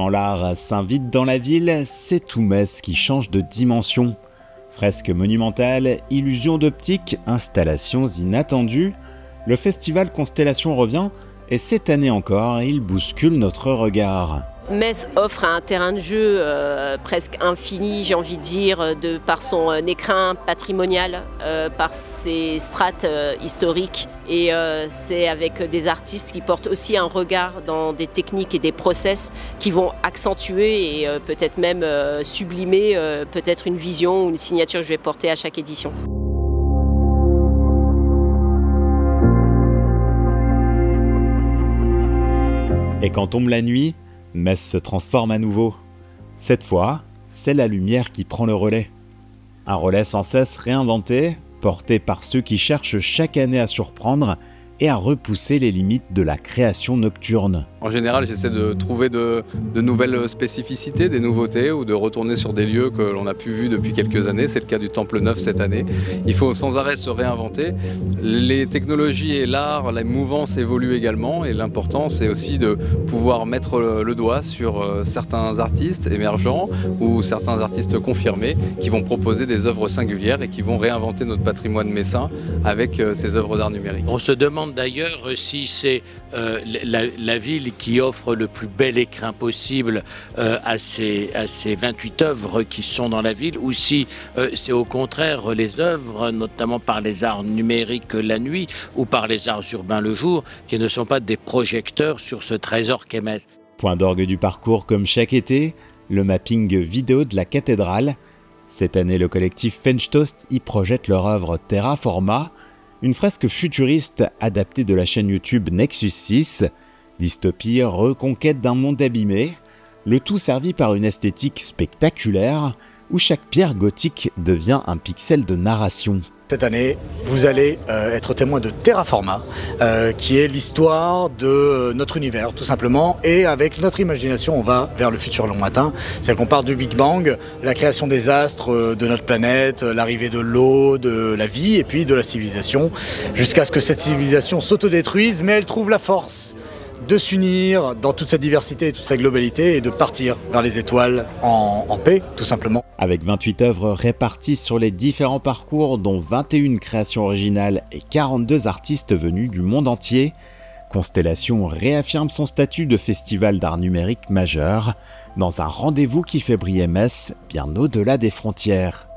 Quand l'art s'invite dans la ville, c'est tout Metz qui change de dimension. Fresques monumentales, illusions d'optique, installations inattendues, le festival Constellation revient et cette année encore, il bouscule notre regard. Metz offre un terrain de jeu presque infini, j'ai envie de dire, par son écrin patrimonial, par ses strates historiques. Et c'est avec des artistes qui portent aussi un regard dans des techniques et des process qui vont accentuer et peut-être même sublimer peut-être une vision ou une signature que je vais porter à chaque édition. Et quand tombe la nuit, Metz se transforme à nouveau. Cette fois, c'est la lumière qui prend le relais. Un relais sans cesse réinventé, porté par ceux qui cherchent chaque année à surprendre et à repousser les limites de la création nocturne. En général, j'essaie de trouver de nouvelles spécificités, des nouveautés ou de retourner sur des lieux que l'on a pu voir depuis quelques années. C'est le cas du Temple Neuf cette année. Il faut sans arrêt se réinventer. Les technologies et l'art, la mouvance évoluent également et l'important c'est aussi de pouvoir mettre le doigt sur certains artistes émergents ou certains artistes confirmés qui vont proposer des œuvres singulières et qui vont réinventer notre patrimoine messin avec ces œuvres d'art numérique. On se demande d'ailleurs si c'est la ville qui offre le plus bel écrin possible à ces 28 œuvres qui sont dans la ville, ou si c'est au contraire les œuvres, notamment par les arts numériques la nuit ou par les arts urbains le jour, qui ne sont pas des projecteurs sur ce trésor qu'est Metz. Point d'orgue du parcours comme chaque été, le mapping vidéo de la cathédrale. Cette année, le collectif Fenchtoast y projette leur œuvre Terraforma, une fresque futuriste adaptée de la chaîne YouTube Nexus 6. Dystopie, reconquête d'un monde abîmé, le tout servi par une esthétique spectaculaire où chaque pierre gothique devient un pixel de narration. Cette année, vous allez être témoin de Terraforma, qui est l'histoire de notre univers, tout simplement. Et avec notre imagination, on va vers le futur lointain. C'est-à-dire qu'on part du Big Bang, la création des astres, de notre planète, l'arrivée de l'eau, de la vie, et puis de la civilisation, jusqu'à ce que cette civilisation s'autodétruise, mais elle trouve la force de s'unir dans toute sa diversité et toute sa globalité et de partir vers les étoiles en paix, tout simplement. Avec 28 œuvres réparties sur les différents parcours, dont 21 créations originales et 42 artistes venus du monde entier, Constellation réaffirme son statut de festival d'art numérique majeur, dans un rendez-vous qui fait briller Metz bien au-delà des frontières.